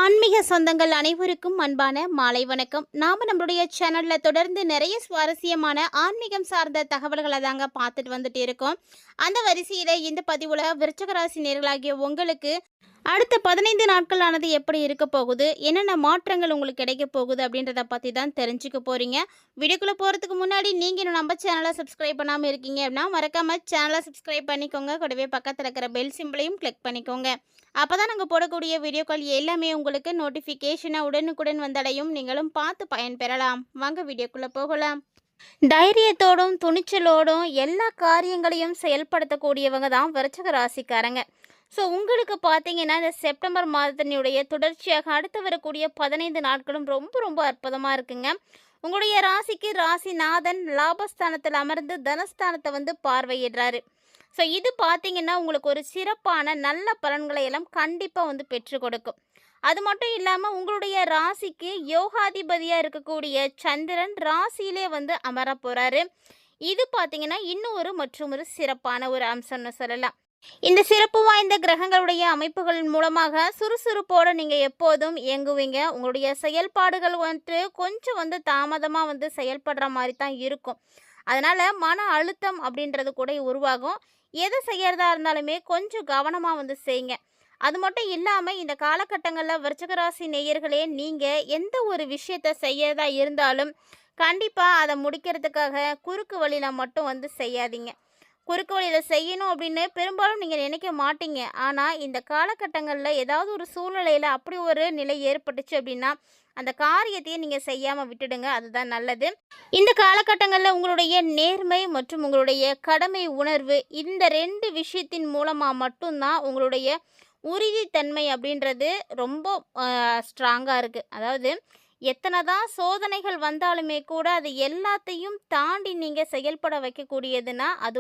ஆன்மீக சொந்தங்கள் அனைவருக்கும் அன்பான மாலை வணக்கம். நம்மளுடைய சேனல்ல தொடர்ந்து நிறைய சுவாரஸ்யமான ஆன்மீகம் சார்ந்த தகவல்களை தாங்க பார்த்துட்டு வந்துட்டு இருக்கோம். அந்த வரிசையில இந்த பதிவுல விருச்சிக ராசி நேயர்களாகிய உங்களுக்கு அடுத்த 15 நாட்களானது எப்படி இருக்க போகுது, என்னென்ன மாற்றங்கள் உங்களுக்கு கிடைக்க போகுது அப்படின்றத பற்றி தான் தெரிஞ்சுக்க போகிறீங்க. வீடியோக்குள்ளே போகிறதுக்கு முன்னாடி நீங்கள் இன்னும் நம்ம சேனலை சப்ஸ்கிரைப் பண்ணாமல் இருக்கீங்க அப்படின்னா மறக்காமல் சேனலை சப்ஸ்கிரைப் பண்ணிக்கோங்க. கூடவே பக்கத்தில் இருக்கிற பெல் சிம்பிளையும் கிளிக் பண்ணிக்கோங்க. அப்போ தான் நாங்கள் போடக்கூடிய வீடியோக்கள் எல்லாமே உங்களுக்கு நோட்டிஃபிகேஷனாக உடனுக்குடன் வந்தடையும். நீங்களும் பார்த்து பயன்பெறலாம். வாங்க வீடியோக்குள்ளே போகலாம். தைரியத்தோடும் துணிச்சலோடும் எல்லா காரியங்களையும் செயல்படுத்தக்கூடியவங்க தான் விருச்சிக ராசிக்காரங்க. ஸோ உங்களுக்கு பார்த்தீங்கன்னா இந்த செப்டம்பர் மாதத்தினுடைய தொடர்ச்சியாக அடுத்து வரக்கூடிய 15 நாட்களும் ரொம்ப ரொம்ப அற்புதமாக இருக்குங்க. உங்களுடைய ராசிக்கு ராசிநாதன் லாபஸ்தானத்தில் அமர்ந்து தனஸ்தானத்தை பார்வையிடுறாரு. ஸோ இது பார்த்தீங்கன்னா உங்களுக்கு ஒரு சிறப்பான நல்ல பலன்களை எல்லாம் கண்டிப்பாக பெற்றுக் கொடுக்கும். அது மட்டும் இல்லாமல் உங்களுடைய ராசிக்கு யோகாதிபதியாக இருக்கக்கூடிய சந்திரன் ராசியிலே அமர போகிறாரு. இது பார்த்தீங்கன்னா இன்னும் ஒரு சிறப்பான ஒரு அம்சம்னு சொல்லலாம். இந்த சிறப்பு வாய்ந்த கிரகங்களுடைய அமைப்புகளின் மூலமாக சுறுசுறுப்போடு நீங்கள் எப்போதும் இயங்குவீங்க. உங்களுடைய செயல்பாடுகள் கொஞ்சம் தாமதமாக செயல்படுற மாதிரி தான் இருக்கும். அதனால் மன அழுத்தம் அப்படின்றது கூட உருவாகும். எதை செய்கிறதா இருந்தாலுமே கொஞ்சம் கவனமாக செய்யுங்க. அது மட்டும் இல்லாமல் இந்த காலகட்டங்களில் விருச்சிக ராசி நேயர்களே, நீங்கள் எந்த ஒரு விஷயத்தை செய்யறதா இருந்தாலும் கண்டிப்பாக அதை முடிக்கிறதுக்காக குறுக்கு வழியில் மட்டும் செய்யாதீங்க. குறுக்கு வழியில் செய்யணும் அப்படின்னு பெரும்பாலும் நீங்கள் நினைக்க மாட்டீங்க. ஆனால் இந்த காலகட்டங்களில் ஏதாவது ஒரு சூழ்நிலையில் அப்படி ஒரு நிலை ஏற்பட்டுச்சு அப்படின்னா அந்த காரியத்தையே நீங்கள் செய்யாமல் விட்டுடுங்க. அதுதான் நல்லது. இந்த காலகட்டங்களில் உங்களுடைய நேர்மை மற்றும் உங்களுடைய கடமை உணர்வு இந்த 2 விஷயத்தின் மூலமாக மட்டும்தான் உங்களுடைய உறுதித்தன்மை அப்படின்றது ரொம்ப ஸ்ட்ராங்காக இருக்குது. அதாவது எத்தனை தான் சோதனைகள் வந்தாலுமே கூட அது எல்லாத்தையும் தாண்டி நீங்கள் செயல்பட வைக்கக்கூடியதுன்னா அது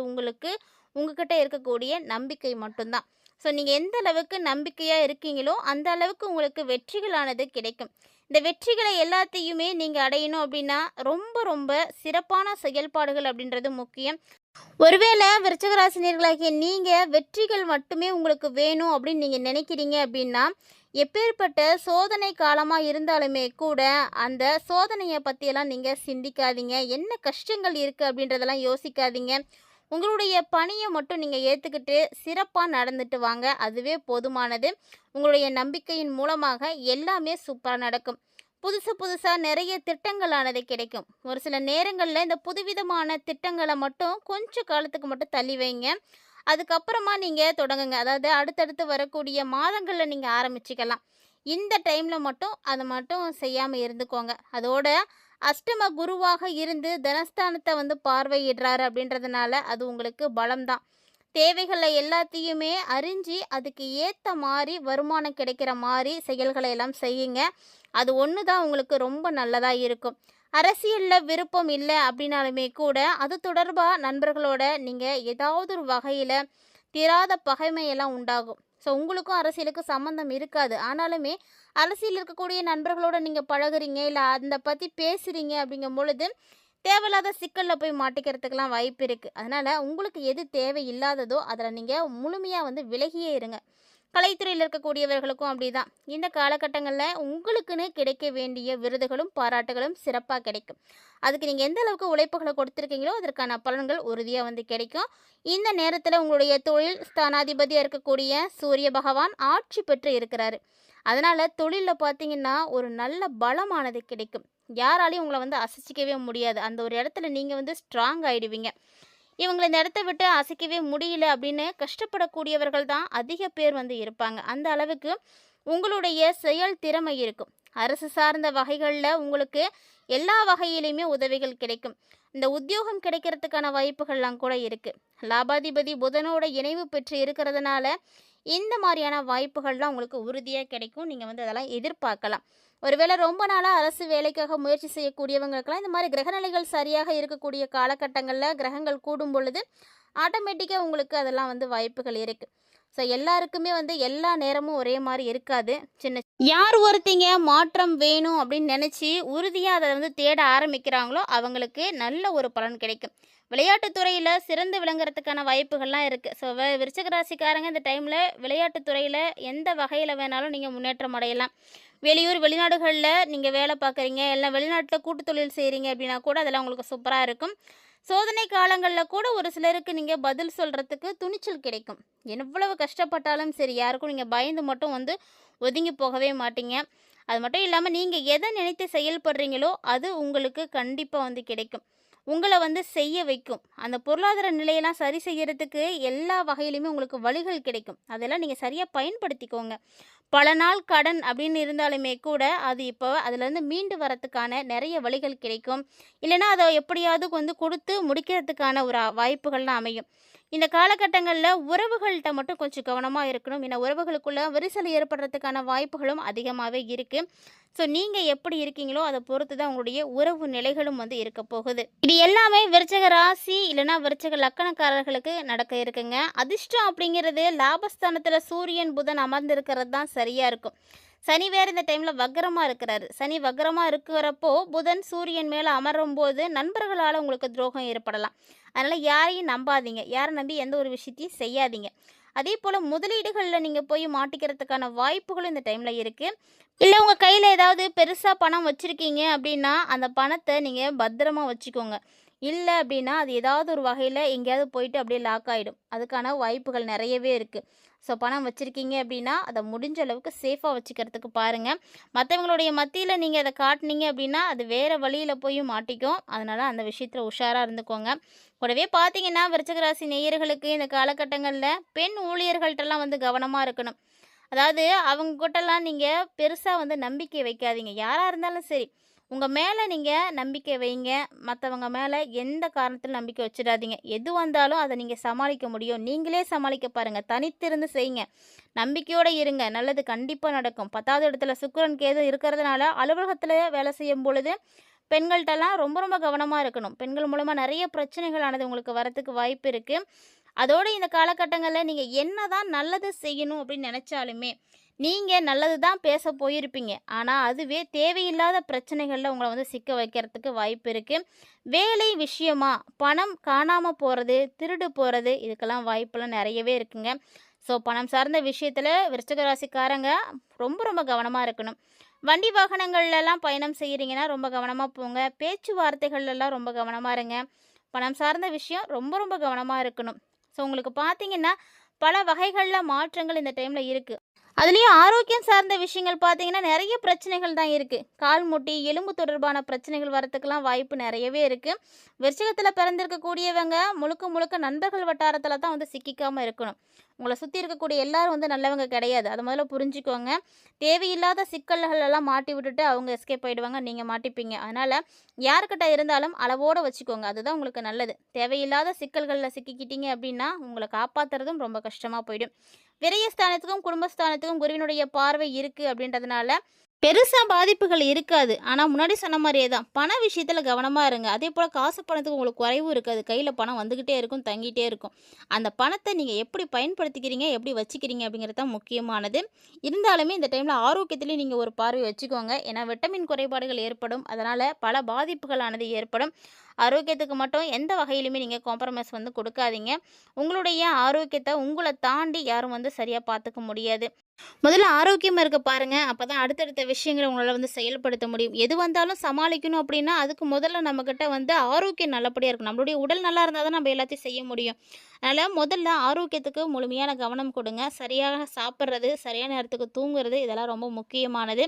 உங்ககிட்ட இருக்கக்கூடிய நம்பிக்கை மட்டும்தான். ஸோ நீங்கள் எந்த அளவுக்கு நம்பிக்கையாக இருக்கீங்களோ அந்த அளவுக்கு உங்களுக்கு வெற்றிகளானது கிடைக்கும். இந்த வெற்றிகளை எல்லாத்தையுமே நீங்கள் அடையணும் அப்படின்னா ரொம்ப ரொம்ப சிறப்பான செயல்பாடுகள் அப்படின்றது முக்கியம். ஒருவேளை விருச்சிக ராசினியர்களாகிய நீங்கள் வெற்றிகள் மட்டுமே உங்களுக்கு வேணும் அப்படின்னு நீங்கள் நினைக்கிறீங்க அப்படின்னா எப்பேற்பட்ட சோதனை காலமாக இருந்தாலுமே கூட அந்த சோதனையை பற்றியெல்லாம் நீங்கள் சிந்திக்காதீங்க. என்ன கஷ்டங்கள் இருக்குது அப்படின்றதெல்லாம் யோசிக்காதீங்க. உங்களுடைய பணியை மட்டும் நீங்கள் ஏற்றுக்கிட்டு சிறப்பாக நடந்துட்டு வாங்க. அதுவே போதுமானது. உங்களுடைய நம்பிக்கையின் மூலமாக எல்லாமே சூப்பராக நடக்கும். புதுசாக நிறைய திட்டங்களானது கிடைக்கும். ஒரு சில நேரங்களில் இந்த புதுவிதமான திட்டங்களை மட்டும் கொஞ்சம் காலத்துக்கு மட்டும் தள்ளி வைங்க. அதுக்கப்புறமா நீங்கள் தொடங்குங்க. அதாவது அடுத்தடுத்து வரக்கூடிய மாதங்களில் நீங்கள் ஆரம்பிச்சிக்கலாம். இந்த டைமில் மட்டும் அதை மட்டும் செய்யாமல் இருந்துக்கோங்க. அதோட அஷ்டம குருவாக இருந்து தனஸ்தானத்தை பார்வையிடுறாரு அப்படின்றதுனால அது உங்களுக்கு பலம்தான். தேவைகளை எல்லாத்தையுமே அறிஞ்சு அதுக்கு ஏற்ற மாதிரி வருமானம் கிடைக்கிற மாதிரி செயல்களை எல்லாம் செய்யுங்க. அது ஒன்று தான் உங்களுக்கு ரொம்ப நல்லதாக இருக்கும். அரசியலில் விருப்பம் இல்லை அப்படின்னாலுமே கூட அது தொடர்பாக நண்பர்களோட நீங்கள் ஏதாவது ஒரு வகையில் தீராத பகைமையெல்லாம் உண்டாகும். ஸோ உங்களுக்கும் அரசியலுக்கும் சம்மந்தம் இருக்காது. ஆனாலுமே அரசியல் இருக்கக்கூடிய நண்பர்களோட நீங்கள் பழகுறீங்க இல்லை அதை பற்றி பேசுகிறீங்க அப்படிங்கும் பொழுது தேவையில்லாத சிக்கலில் போய் மாட்டிக்கிறதுக்கெல்லாம் வாய்ப்பு இருக்குது. அதனால் உங்களுக்கு எது தேவை இல்லாததோ அதில் நீங்கள் முழுமையாக விலகியே இருங்க. கலைத்துறையில் இருக்கக்கூடியவர்களுக்கும் அப்படிதான். இந்த காலகட்டங்களில் உங்களுக்குன்னு கிடைக்க வேண்டிய விருதுகளும் பாராட்டுகளும் சிறப்பாக கிடைக்கும். அதுக்கு நீங்கள் எந்த அளவுக்கு உழைப்புகளை கொடுத்துருக்கீங்களோ அதற்கான பலன்கள் உறுதியாக கிடைக்கும். இந்த நேரத்தில் உங்களுடைய தொழில் ஸ்தானாதிபதியாக இருக்கக்கூடிய சூரிய பகவான் ஆட்சி பெற்று இருக்கிறாரு. அதனால் தொழிலில் பார்த்தீங்கன்னா ஒரு நல்ல பலமானது கிடைக்கும். யாராலையும் உங்களை அசைச்சிக்கவே முடியாது. அந்த ஒரு இடத்துல நீங்கள் ஸ்ட்ராங் ஆகிடுவீங்க. இவங்களை இந்த இடத்த விட்டு அசைக்கவே முடியல அப்படின்னு கஷ்டப்படக்கூடியவர்கள் தான் அதிக பேர் இருப்பாங்க. அந்த அளவுக்கு உங்களுடைய செயல் திறமை இருக்கும். அரசு சார்ந்த வகைகளில் உங்களுக்கு எல்லா வகையிலையுமே உதவிகள் கிடைக்கும். இந்த உத்தியோகம் கிடைக்கிறதுக்கான வாய்ப்புகள்லாம் கூட இருக்குது. லாபாதிபதி புதனோட இணைவு பெற்று இருக்கிறதுனால இந்த மாதிரியான வாய்ப்புகள்லாம் உங்களுக்கு உறுதியாக கிடைக்கும். நீங்கள் அதெல்லாம் எதிர்பார்க்கலாம். ஒருவேளை ரொம்ப நாளாக அரசு வேலைக்காக முயற்சி செய்யக்கூடியவங்களுக்கெல்லாம் இந்த மாதிரி கிரகநிலைகள் சரியாக இருக்கக்கூடிய காலகட்டங்களில் கிரகங்கள் கூடும் பொழுது ஆட்டோமேட்டிக்காக உங்களுக்கு அதெல்லாம் வாய்ப்புகள் இருக்குது. ஸோ எல்லாருக்குமே எல்லா நேரமும் ஒரே மாதிரி இருக்காது. யார் ஒருத்தங்க மாற்றம் வேணும் அப்படின்னு நினச்சி உறுதியாக அதை தேட ஆரம்பிக்கிறாங்களோ அவங்களுக்கு நல்ல ஒரு பலன் கிடைக்கும். விளையாட்டுத்துறையில் சிறந்து விளங்குறதுக்கான வாய்ப்புகள்லாம் இருக்குது. ஸோ விருச்சிக ராசிக்காரங்க இந்த டைமில் விளையாட்டுத்துறையில் எந்த வகையில் வேணாலும் நீங்கள் முன்னேற்றம் அடையலாம். வெளியூர், வெளிநாடுகள்ல நீங்க வேலை பார்க்குறீங்க, இல்ல வெளிநாட்ல கூட்டு தொழில் செய்றீங்க அப்படின்னா கூட அதெல்லாம் உங்களுக்கு சூப்பரா இருக்கும். சோதனை காலங்கள்ல கூட ஒரு சிலருக்கு நீங்க பதில் சொல்றதுக்கு துணிச்சல் கிடைக்கும். எவ்வளவு கஷ்டப்பட்டாலும் சரி, யாருக்கும் நீங்க பயந்து மட்டும் வந்து ஒதுங்கி போகவே மாட்டீங்க. அது மட்டும் இல்லாம நீங்க எத நினைத்து செயல்படுறீங்களோ, அது உங்களுக்கு கண்டிப்பா வந்து கிடைக்கும். உங்கள வந்து செய்ய வைக்கும். அந்த பொருளாதார நிலையெல்லாம் சரி செய்யறதுக்கு எல்லா வகையிலுமே உங்களுக்கு வழிகள் கிடைக்கும். அதெல்லாம் நீங்க சரியா பயன்படுத்திக்கோங்க. பல நாள் கடன் அப்படின்னு இருந்தாலுமே கூட, அது இப்போ அதுலேருந்து மீண்டு வரத்துக்கான நெறைய வழிகள் கிடைக்கும். இல்லைன்னா, அத எப்படியாவது வந்து குடுத்து முடிக்கிறதுக்கான ஒரு வாய்ப்புகள்லாம் அமையும். இந்த காலகட்டங்கள்ல உறவுகள்ட்ட மட்டும் கொஞ்சம் கவனமா இருக்கணும். ஏன்னா, உறவுகளுக்குள்ள விரிசல் ஏற்படுறதுக்கான வாய்ப்புகளும் அதிகமாவே இருக்கு. ஸோ, நீங்க எப்படி இருக்கீங்களோ, அத பொறுத்து தான் உங்களுடைய உறவு நிலைகளும் வந்து இருக்க போகுது. இது எல்லாமே விருச்சிக ராசி இல்லைன்னா விருச்சிக லக்கணக்காரர்களுக்கு நடக்க இருக்குங்க. அதிர்ஷ்டம் அப்படிங்கிறது லாபஸ்தானத்துல சூரியன், புதன் அமர்ந்திருக்கிறது தான் சரியா இருக்கும். சனி வேற இந்த டைம்ல வக்ரமா இருக்கிறாரு. சனி வக்ரமா இருக்கிறப்போ புதன் சூரியன் மேல அமரும்போது நண்பர்களால உங்களுக்கு துரோகம் ஏற்படலாம். அதனால யாரையும் நம்பாதீங்க. யாரை நம்பி எந்த ஒரு விஷயத்தையும் செய்யாதீங்க. அதே போல முதலீடுகள்ல நீங்க போய் மாட்டிக்கிறதுக்கான வாய்ப்புகளும் இந்த டைம்ல இருக்கு. இல்ல உங்க கையில ஏதாவது பெருசா பணம் வச்சிருக்கீங்க அப்படின்னா, அந்த பணத்த நீங்க பத்திரமா வச்சுக்கோங்க. இல்ல அப்படின்னா, அது ஏதாவது ஒரு வகையில எங்கேயாவது போயிட்டு அப்படியே லாக் ஆயிடும். அதுக்கான வாய்ப்புகள் நெறையவே இருக்கு. ஸோ பணம் வச்சிருக்கீங்க அப்படின்னா, அத முடிஞ்ச அளவுக்கு சேஃபா வச்சுக்கிறதுக்கு பாருங்க. மத்தவங்களுடைய மத்தியில நீங்க அத காட்டுனீங்க அப்படின்னா, அது வேற வழியில போய் மாட்டிக்கும். அதனால அந்த விஷயத்துல உஷாரா இருந்துக்கோங்க. கூடவே பார்த்தீங்கன்னா, விருச்சிக ராசி நேயர்களுக்கு இந்த காலகட்டங்கள்ல பெண் ஊழியர்கள்ட்டலாம் வந்து கவனமா இருக்கணும். அதாவது அவங்ககிட்டலாம் நீங்க பெருசா வந்து நம்பிக்கை வைக்காதீங்க. யாரா இருந்தாலும் சரி. உங்க மேல நீங்க நம்பிக்கை வைங்க. மத்தவங்க மேல எந்த காரணத்திலும் நம்பிக்கை வச்சுடாதீங்க. எது வந்தாலும் அத நீங்க சமாளிக்க முடியும். நீங்களே சமாளிக்க பாருங்க. தனித்திருந்து செய்யுங்க. நம்பிக்கையோட இருங்க. நல்லது கண்டிப்பா நடக்கும். 10வது இடத்துல சுக்கிரன், கேது இருக்கிறதுனால அலுவலகத்தில வேலை செய்யும் பொழுது பெண்கள்ட்டலாம் ரொம்ப ரொம்ப கவனமா இருக்கணும். பெண்கள் மூலமா நெறைய பிரச்சனைகளானது உங்களுக்கு வரத்துக்கு வாய்ப்பு இருக்கு. அதோட இந்த காலகட்டங்கள்ல நீங்க என்னதான் நல்லது செய்யணும் அப்படின்னு நெனைச்சாலுமே, நீங்க நல்லது தான் பேச போயிருப்பீங்க. ஆனா, அதுவே தேவையில்லாத பிரச்சனைகள்ல உங்கள வந்து சிக்க வைக்கிறதுக்கு வாய்ப்பு இருக்கு. வேலை விஷயமா பணம் காணாம போறது, திருடு போறது இதுக்கெல்லாம் வாய்ப்பெல்லாம் நெறையவே இருக்குங்க. ஸோ, பணம் சார்ந்த விஷயத்துல விருச்சிக ராசிக்காரங்க ரொம்ப ரொம்ப கவனமா இருக்கணும். வண்டி வாகனங்கள்லலாம் பயணம் செய்றீங்கன்னா ரொம்ப கவனமா போங்க. பேச்சுவார்த்தைகள்லலாம் ரொம்ப கவனமா இருங்க. பணம் சார்ந்த விஷயம் ரொம்ப ரொம்ப கவனமா இருக்கணும். ஸோ உங்களுக்கு பார்த்தீங்கன்னா, பல வகைகள்ல மாற்றங்கள் இந்த டைம்ல இருக்கு. அதுலயும் ஆரோக்கியம் சார்ந்த விஷயங்கள் பார்த்தீங்கன்னா, நெறைய பிரச்சனைகள் தான் இருக்கு. கால் முட்டி, எலும்பு தொடர்பான பிரச்சனைகள் வரத்துக்கெல்லாம் வாய்ப்பு நெறையவே இருக்கு. விருச்சிகத்தில பிறந்திருக்கக்கூடியவங்க முழுக்க முழுக்க நண்பர்கள் வட்டாரத்தில தான் வந்து சிக்கிக்காம இருக்கணும். உங்கள சுத்தி இருக்கக்கூடிய எல்லாரும் வந்து நல்லவங்க கிடையாது. அத முதல்ல புரிஞ்சுக்கோங்க. தேவையில்லாத சிக்கல்கள் எல்லாம் மாட்டி விட்டுட்டு அவங்க எஸ்கேப் ஆயிடுவாங்க. நீங்க மாட்டிப்பீங்க. அதனால யார்கிட்ட இருந்தாலும் அளவோட வச்சுக்கோங்க. அதுதான் உங்களுக்கு நல்லது. தேவையில்லாத சிக்கல்கள்ல சிக்கிக்கிட்டீங்க அப்படின்னா, உங்கள காப்பாத்துறதும் ரொம்ப கஷ்டமா போயிடும். விரயஸ்தானத்துக்கும், குடும்பஸ்தானத்துக்கும் குருவினுடைய பார்வை இருக்கு அப்படின்றதுனால, பெருசா பாதிப்புகள் இருக்காது. ஆனா, முன்னாடி சொன்ன மாரியே தான். பண விஷயத்துல கவனமா இருங்க. அதேபோல காசு பணத்துக்கு உங்களுக்கு குறைவு இருக்காது. கையில பணம் வந்துகிட்டே இருக்கும், தங்கிட்டே இருக்கும். அந்த பணத்த நீங்க எப்படி பயன்படுத்திக்கிறீங்க, எப்படி வச்சுக்கிறீங்க அப்படிங்கிறது தான் முக்கியமானது. இருந்தாலுமே இந்த டைம்ல ஆரோக்கியத்திலயும் நீங்க ஒரு பார்வை வச்சுக்கோங்க. ஏன்னா, விட்டமின் குறைபாடுகள் ஏற்படும். அதனால பல பாதிப்புகளானது ஏற்படும். ஆரோக்கியத்துக்கு மட்டும் எந்த வகையிலுமே நீங்க காம்ப்ரமைஸ் வந்து கொடுக்காதீங்க. உங்களுடைய ஆரோக்கியத்த உங்கள தாண்டி யாரும் வந்து சரியா பார்த்துக்க முடியாது. முதல்ல ஆரோக்கியமா இருக்க பாருங்க. அப்பதான் அடுத்தடுத்த விஷயங்கள உங்களால வந்து செயல்படுத்த முடியும். எது வந்தாலும் சமாளிக்கணும் அப்படின்னா, அதுக்கு முதல்ல நம்மகிட்ட வந்து ஆரோக்கியம் நல்லபடியா இருக்கணும். நம்மளுடைய உடல் நல்லா இருந்தா தான் நம்ம எல்லாத்தையும் செய்ய முடியும். அதனால முதல்ல ஆரோக்கியத்துக்கு முழுமையான கவனம் கொடுங்க. சரியாக சாப்பிட்றது, சரியான நேரத்துக்கு தூங்குறது இதெல்லாம் ரொம்ப முக்கியமானது.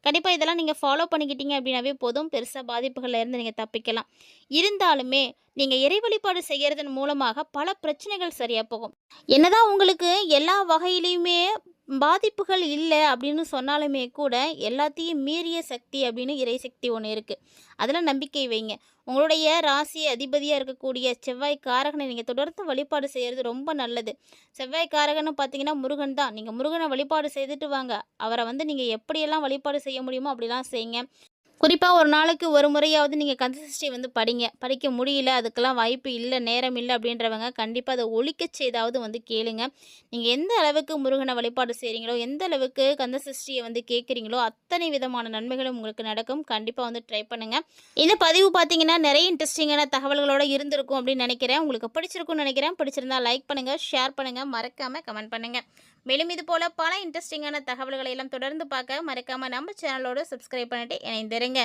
கண்டிப்பா இதெல்லாம் நீங்க ஃபாலோ பண்ணிக்கிட்டீங்க அப்படின்னாவே போதும். பெருசா பாதிப்புகள்ல இருந்து நீங்க தப்பிக்கலாம். இருந்தாலுமே நீங்க இறை வழிபாடு செய்யறதன் மூலமாக பல பிரச்சனைகள் சரியா போகும். என்னதான் உங்களுக்கு எல்லா வகையிலயுமே பாதிப்புகள் இல்ல அப்படின்னு சொன்னாலுமே கூட, எல்லாத்தையும் மீறிய சக்தி அப்படின்னு இறைசக்தி ஒண்ணு இருக்கு. அதுல நம்பிக்கை வைங்க. உங்களுடைய ராசி அதிபதியா இருக்கக்கூடிய செவ்வாய் காரகனை நீங்க தொடர்ந்து வழிபாடு செய்யறது ரொம்ப நல்லது. செவ்வாய் காரகன்னு பார்த்தீங்கன்னா முருகன் தான். நீங்க முருகன வழிபாடு செய்துட்டு வாங்க. அவர வந்து நீங்க எப்படியெல்லாம் வழிபாடு செய்ய முடியுமோ அப்படிலாம் செய்யுங்க. குறிப்பா ஒரு நாளைக்கு ஒரு முறையாவது நீங்க கந்தசஷ்டி வந்து படிங்க. படிக்க முடியல, அதுக்கெல்லாம் வாய்ப்பு இல்ல, நேரம் இல்ல அப்படின்றவங்க கண்டிப்பா அத ஒலிக்கச் செய்தாவது வந்து கேளுங்க. நீங்க எந்த அளவுக்கு முருகன வழிபாடு செய்றீங்களோ, எந்த அளவுக்கு கந்தசஷ்டிய வந்து கேட்குறீங்களோ, அத்தனை விதமான நன்மைகளும் உங்களுக்கு நடக்கும். கண்டிப்பா வந்து ட்ரை பண்ணுங்க. இந்த பதிவு பார்த்தீங்கன்னா, நெறைய இன்ட்ரெஸ்டிங்கான தகவல்களோட இருந்திருக்கும் அப்படின்னு நெனைக்கிறேன். உங்களுக்கு பிடிச்சிருக்கும்னு நெனைக்கிறேன். பிடிச்சிருந்தா லைக் பண்ணுங்க, ஷேர் பண்ணுங்க, மறக்காம கமெண்ட் பண்ணுங்க. மேலும் இது போல பல இன்ட்ரெஸ்டிங்கான தகவல்களை எல்லாம் தொடர்ந்து பார்க்க மறக்காம நம்ம சேனலோட சப்ஸ்கிரைப் பண்ணிட்டு இணைந்திருங்க.